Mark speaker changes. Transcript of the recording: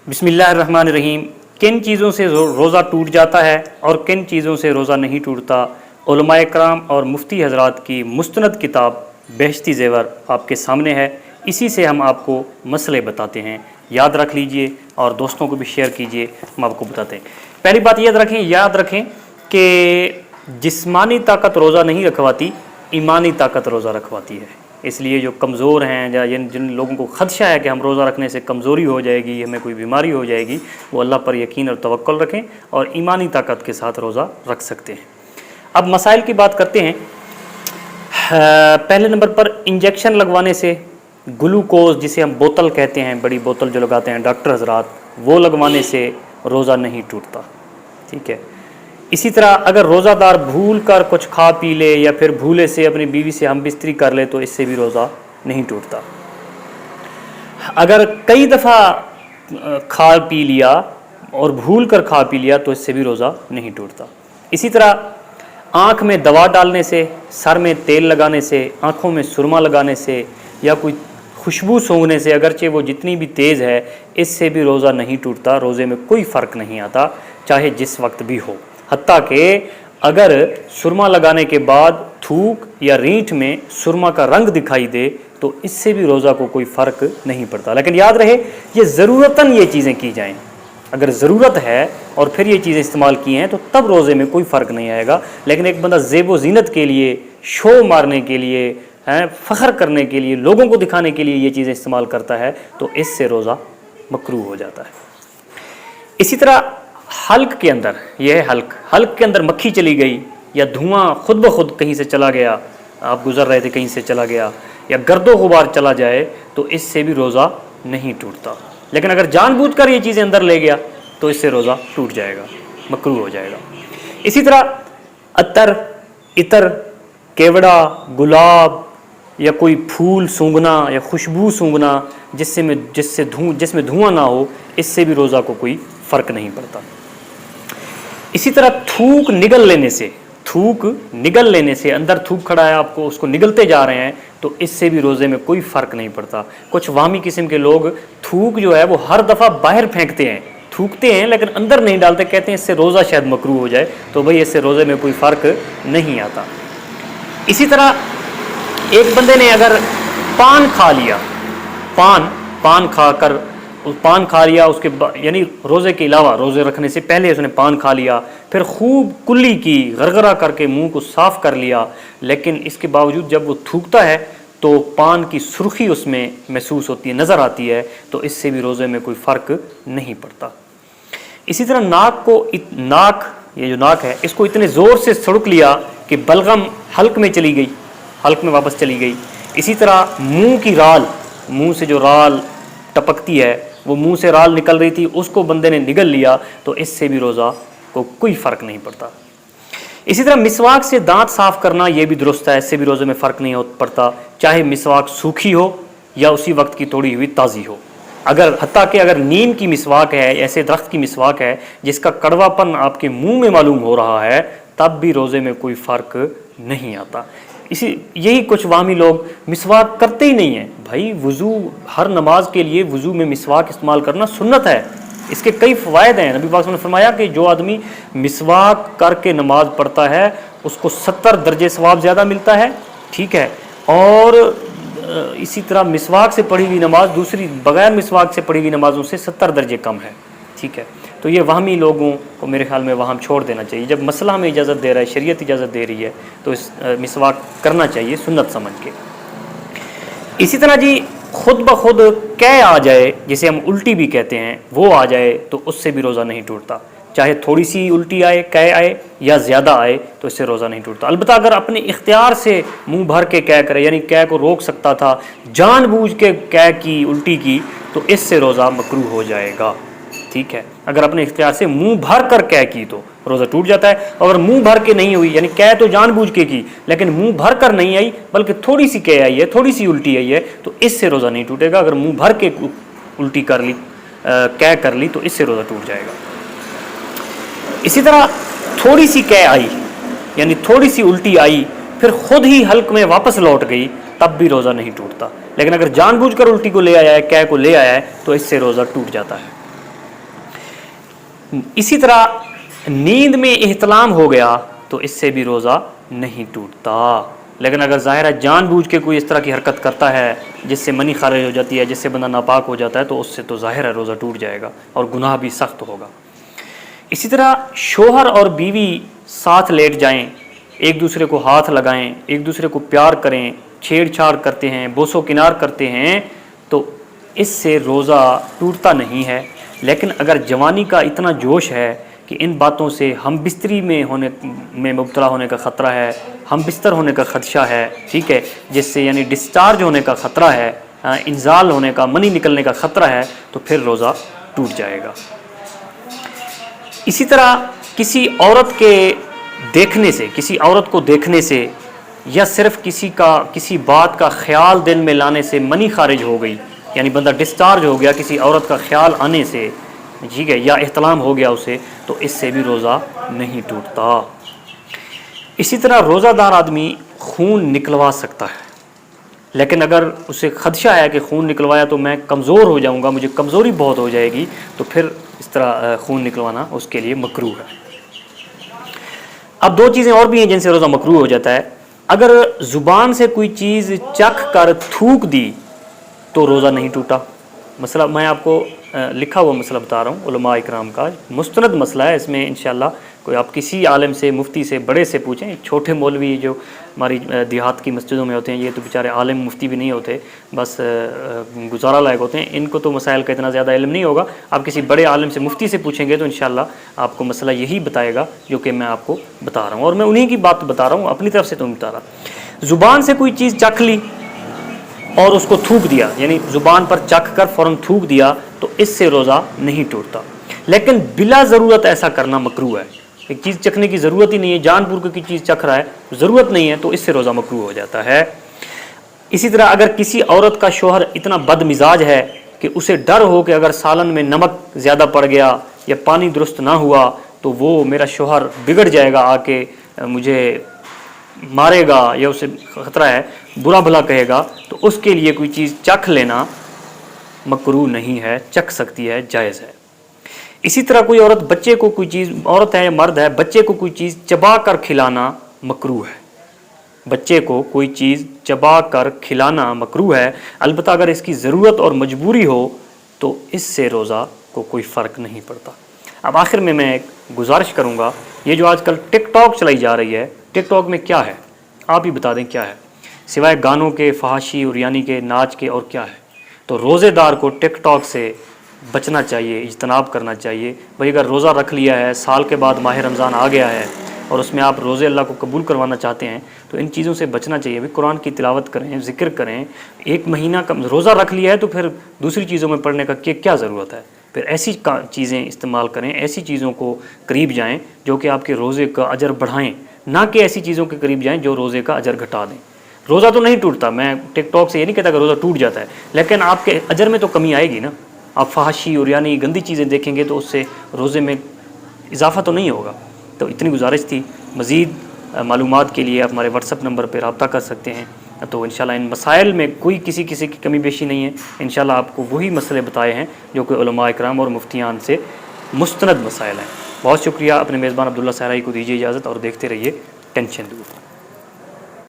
Speaker 1: बिस्मिल्लाहिर्रहमानिर्रहीम। किन चीज़ों से रोज़ा टूट जाता है और किन चीज़ों से रोज़ा नहीं टूटता, उलमाए कराम और मुफ्ती हज़रात की मुस्तनद किताब बेहश्ती ज़ेवर आपके सामने है। इसी से हम आपको मसले बताते हैं, याद रख लीजिए और दोस्तों को भी शेयर कीजिए, हम आपको बताते हैं। पहली बात याद रखें कि जिस्मानी ताकत रोज़ा नहीं रखवाती, ईमानी ताकत रोज़ा रखवाती है। इसलिए जो कमज़ोर हैं या जिन लोगों को ख़दशा है कि हम रोज़ा रखने से कमज़ोरी हो जाएगी, हमें कोई बीमारी हो जाएगी, वो अल्लाह पर यकीन और तवक्कुल रखें और ईमानी ताकत के साथ रोज़ा रख सकते हैं। अब मसाइल की बात करते हैं। पहले नंबर पर इंजेक्शन लगवाने से, ग्लूकोज जिसे हम बोतल कहते हैं, बड़ी बोतल जो लगाते हैं डॉक्टर हज़रात, वो लगवाने से रोज़ा नहीं टूटता। ठीक है। इसी तरह अगर रोज़ादार भूल कर कुछ खा पी ले या फिर भूले से अपनी बीवी से हम बिस्तरी कर ले तो इससे भी रोज़ा नहीं टूटता। अगर कई दफ़ा खा पी लिया और भूल कर खा पी लिया तो इससे भी रोज़ा नहीं टूटता। इसी तरह आँख में दवा डालने से, सर में तेल लगाने से, आँखों में सुरमा लगाने से या कोई खुशबू सूंघने से, अगरचे वो जितनी भी तेज़ है, इससे भी रोज़ा नहीं टूटता। रोज़े में कोई फ़र्क नहीं आता, चाहे जिस वक्त भी हो। हत्ता कि अगर सुरमा लगाने के बाद थूक या रीठ में सुरमा का रंग दिखाई दे तो इससे भी रोज़ा को कोई फ़र्क नहीं पड़ता। लेकिन याद रहे, ये ज़रूरतन ये चीज़ें की जाएं। अगर ज़रूरत है और फिर ये चीज़ें इस्तेमाल की हैं तो तब रोज़े में कोई फ़र्क नहीं आएगा। लेकिन एक बंदा ज़ेबो ज़ीनत के लिए, शो मारने के लिए, फ़ख्र करने के लिए, लोगों को दिखाने के लिए ये चीज़ें इस्तेमाल करता है तो इससे रोज़ा मकरूह हो जाता है। इसी तरह हल्क के अंदर, यह है हल्क के अंदर मक्खी चली गई या धुआं खुद ब खुद कहीं से चला गया, आप गुज़र रहे थे कहीं से चला गया, या गर्दो गुबार चला जाए तो इससे भी रोज़ा नहीं टूटता। लेकिन अगर जानबूझकर ये चीज़ें अंदर ले गया तो इससे रोज़ा टूट जाएगा, मकरूह हो जाएगा। इसी तरह अतर, इतर, केवड़ा, गुलाब या कोई फूल सूंघना या खुशबू सूंघना जिसमें धुआं ना हो, इससे भी रोज़ा को कोई फ़र्क नहीं पड़ता। इसी तरह थूक निगल लेने से, अंदर थूक खड़ा है आपको, उसको निगलते जा रहे हैं तो इससे भी रोज़े में कोई फ़र्क नहीं पड़ता। कुछ वाहमी किस्म के लोग थूक जो है वो हर दफ़ा बाहर फेंकते हैं, थूकते हैं लेकिन अंदर नहीं डालते, कहते हैं इससे रोज़ा शायद मकरूह हो जाए। तो भाई इससे रोज़े में कोई फ़र्क नहीं आता। इसी तरह एक बंदे ने अगर पान खा लिया, पान खा लिया उसके यानी रोज़े के अलावा, रोज़े रखने से पहले उसने पान खा लिया, फिर खूब कुल्ली की, गरगरा करके मुंह को साफ़ कर लिया, लेकिन इसके बावजूद जब वो थूकता है तो पान की सुर्खी उसमें महसूस होती है, नज़र आती है, तो इससे भी रोज़े में कोई फ़र्क नहीं पड़ता। इसी तरह ये जो नाक है, इसको इतने ज़ोर से सड़क लिया कि बलगम हल्क में वापस चली गई। इसी तरह मुंह की राल, मुंह से जो राल टपकती है, वो मुंह से राल निकल रही थी, उसको बंदे ने निगल लिया तो इससे भी रोज़ा को कोई फ़र्क नहीं पड़ता। इसी तरह मिसवाक से दांत साफ़ करना, ये भी दुरुस्त है, इससे भी रोज़े में फ़र्क नहीं पड़ता, चाहे मिसवाक सूखी हो या उसी वक्त की तोड़ी हुई ताज़ी हो। हत्ता कि अगर नीम की मिसवाक है, ऐसे दरख्त की मिसवाक है जिसका कड़वापन आपके मुंह में मालूम हो रहा है, तब भी रोज़े में कोई फ़र्क नहीं आता। यही कुछ वामी लोग मिसवाक करते ही नहीं हैं। भाई वज़ू, हर नमाज के लिए वज़ू में मिसवाक इस्तेमाल करना सुन्नत है, इसके कई फ़वायद हैं। नबी पाक ने फरमाया कि जो आदमी मिसवाक करके नमाज पढ़ता है उसको 70 दर्जे सवाब ज़्यादा मिलता है। ठीक है। और इसी तरह मिसवाक से पढ़ी हुई नमाज दूसरी बग़ैर मिसवाक से पढ़ी हुई नमाज़ों से 70 दर्जे कम है। ठीक है। तो ये वहमी लोगों को मेरे ख्याल में वहाँ छोड़ देना चाहिए। जब मसला हमें इजाज़त दे रहा है, शरीयत इजाज़त दे रही है, तो इस मिसवाक करना चाहिए सुन्नत समझ के। इसी तरह जी खुद ब खुद कै आ जाए, जिसे हम उल्टी भी कहते हैं, वो आ जाए तो उससे भी रोज़ा नहीं टूटता। चाहे थोड़ी सी उल्टी आए, कै आए या ज़्यादा आए तो इससे रोज़ा नहीं टूटता। अलबत्ता अगर अपने इख्तियार से मुंह भर के कै करे, यानी कै को रोक सकता था, जानबूझ के कै की, उल्टी की, तो इससे रोज़ा मकरूह हो जाएगा। ठीक है। अगर अपने इख्तियार से मुंह भर कर कै की तो रोज़ा टूट जाता है। अगर मुंह भर के नहीं हुई, यानी कै तो जानबूझ के की लेकिन मुंह भर कर नहीं आई, बल्कि थोड़ी सी कै आई है, थोड़ी सी उल्टी आई है, तो इससे रोज़ा नहीं टूटेगा। अगर मुंह भर के उल्टी कर ली, कै कर ली, तो इससे रोज़ा टूट जाएगा। इसी तरह थोड़ी सी कै आई, यानी थोड़ी सी उल्टी आई, फिर खुद ही हल्क में वापस लौट गई, तब भी रोज़ा नहीं टूटता। लेकिन अगर जानबूझकर उल्टी को ले आया है, कै को ले आया है, तो इससे रोज़ा टूट जाता है। اسی طرح نیند میں احتلام ہو گیا تو اس سے بھی روزہ نہیں ٹوٹتا، لیکن اگر ظاہر ہے جان بوجھ کے کوئی اس طرح کی حرکت کرتا ہے جس سے منی خارج ہو جاتی ہے، جس سے بندہ ناپاک ہو جاتا ہے، تو اس سے تو ظاہر ہے روزہ ٹوٹ جائے گا اور گناہ بھی سخت ہوگا۔ اسی طرح شوہر اور بیوی ساتھ لیٹ جائیں، ایک دوسرے کو ہاتھ لگائیں، ایک دوسرے کو پیار کریں، چھیڑ چھاڑ کرتے ہیں، بوسو کنار کرتے ہیں، تو اس سے روزہ ٹوٹتا نہیں ہے۔ لیکن اگر جوانی کا اتنا جوش ہے کہ ان باتوں سے ہم بستری میں مبتلا ہونے کا خطرہ ہے، ہم بستر ہونے کا خدشہ ہے، ٹھیک ہے، جس سے یعنی ڈسچارج ہونے کا خطرہ ہے، انزال ہونے کا، منی نکلنے کا خطرہ ہے، تو پھر روزہ ٹوٹ جائے گا۔ اسی طرح کسی عورت کے دیکھنے سے، کسی عورت کو دیکھنے سے، یا صرف کسی بات کا خیال دل میں لانے سے منی خارج ہو گئی، یعنی بندہ ڈسچارج ہو گیا کسی عورت کا خیال آنے سے، ٹھیک ہے، یا احتلام ہو گیا اسے، تو اس سے بھی روزہ نہیں ٹوٹتا۔ اسی طرح روزہ دار آدمی خون نکلوا سکتا ہے، لیکن اگر اسے خدشہ ہے کہ خون نکلوایا تو میں کمزور ہو جاؤں گا، مجھے کمزوری بہت ہو جائے گی، تو پھر اس طرح خون نکلوانا اس کے لیے مکروہ ہے۔ اب دو چیزیں اور بھی ہیں جن سے روزہ مکروہ ہو جاتا ہے۔ اگر زبان سے کوئی چیز چکھ کر تھوک دی تو روزہ نہیں ٹوٹا۔ مسئلہ میں آپ کو لکھا ہوا مسئلہ بتا رہا ہوں علماء اکرام کا، مستند مسئلہ ہے، اس میں انشاءاللہ کوئی آپ کسی عالم سے، مفتی سے، بڑے سے پوچھیں۔ چھوٹے مولوی جو ہماری دیہات کی مسجدوں میں ہوتے ہیں، یہ تو بیچارے عالم مفتی بھی نہیں ہوتے، بس گزارا لائق ہوتے ہیں، ان کو تو مسائل کا اتنا زیادہ علم نہیں ہوگا۔ آپ کسی بڑے عالم سے، مفتی سے پوچھیں گے تو انشاءاللہ آپ کو مسئلہ یہی بتائے گا جو کہ میں آپ کو بتا رہا ہوں، اور میں انہی کی بات بتا رہا ہوں، اپنی طرف سے تو نہیں بتا رہا۔ زبان سے کوئی چیز چکھ لی اور اس کو تھوک دیا، یعنی زبان پر چکھ کر فوراً تھوک دیا، تو اس سے روزہ نہیں ٹوٹتا، لیکن بلا ضرورت ایسا کرنا مکروہ ہے۔ ایک چیز چکھنے کی ضرورت ہی نہیں ہے، جان پور کی چیز چکھ رہا ہے، ضرورت نہیں ہے، تو اس سے روزہ مکروہ ہو جاتا ہے۔ اسی طرح اگر کسی عورت کا شوہر اتنا بد مزاج ہے کہ اسے ڈر ہو کہ اگر سالن میں نمک زیادہ پڑ گیا یا پانی درست نہ ہوا تو وہ میرا شوہر بگڑ جائے گا، آ کے مجھے مارے گا، یا اسے خطرہ ہے برا بھلا کہے گا، تو اس کے لیے کوئی چیز چکھ لینا مکروہ نہیں ہے، چکھ سکتی ہے، جائز ہے۔ اسی طرح کوئی عورت بچے کو کوئی چیز، عورت ہے یا مرد ہے، بچے کو کوئی چیز چبا کر کھلانا مکروہ ہے۔ بچے کو کوئی چیز چبا کر کھلانا مکروہ ہے، البتہ اگر اس کی ضرورت اور مجبوری ہو تو اس سے روزہ کو کوئی فرق نہیں پڑتا۔ اب آخر میں ایک گزارش کروں گا، یہ جو آج کل ٹک ٹاک چلائی جا رہی ہے، ٹک ٹاک میں کیا ہے آپ ہی بتا دیں کیا ہے، سوائے گانوں کے، فحاشی اور یعنی کے، ناچ کے، اور کیا ہے؟ تو روزے دار کو ٹک ٹاک سے بچنا چاہیے، اجتناب کرنا چاہیے۔ بھئی اگر روزہ رکھ لیا ہے، سال کے بعد ماہ رمضان آ گیا ہے اور اس میں آپ روزے اللہ کو قبول کروانا چاہتے ہیں تو ان چیزوں سے بچنا چاہیے۔ بھی قرآن کی تلاوت کریں، ذکر کریں، ایک مہینہ کا روزہ رکھ لیا ہے تو پھر دوسری چیزوں میں پڑھنے کا کیا ضرورت ہے؟ پھر ایسی چیزیں استعمال کریں، ایسی چیزوں کو قریب جائیں جو کہ آپ کے روزے کا اجر بڑھائیں، نہ کہ ایسی چیزوں کے قریب جائیں جو روزے کا اجر گھٹا دیں۔ روزہ تو نہیں ٹوٹتا، میں ٹک ٹاک سے یہ نہیں کہتا کہ روزہ ٹوٹ جاتا ہے، لیکن آپ کے اجر میں تو کمی آئے گی نا۔ آپ فحاشی اور یعنی گندی چیزیں دیکھیں گے تو اس سے روزے میں اضافہ تو نہیں ہوگا۔ تو اتنی گزارش تھی، مزید معلومات کے لیے آپ ہمارے واٹس ایپ نمبر پہ رابطہ کر سکتے ہیں۔ تو انشاءاللہ ان مسائل میں کوئی کسی کی کمی بیشی نہیں ہے، انشاءاللہ آپ کو وہی مسئلے بتائے ہیں جو کہ علماء اکرام اور مفتیان سے مستند مسائل ہیں۔ بہت شکریہ، اپنے میزبان عبداللہ صحرائی کو دیجیے اجازت اور دیکھتے رہیے ٹینشن دور۔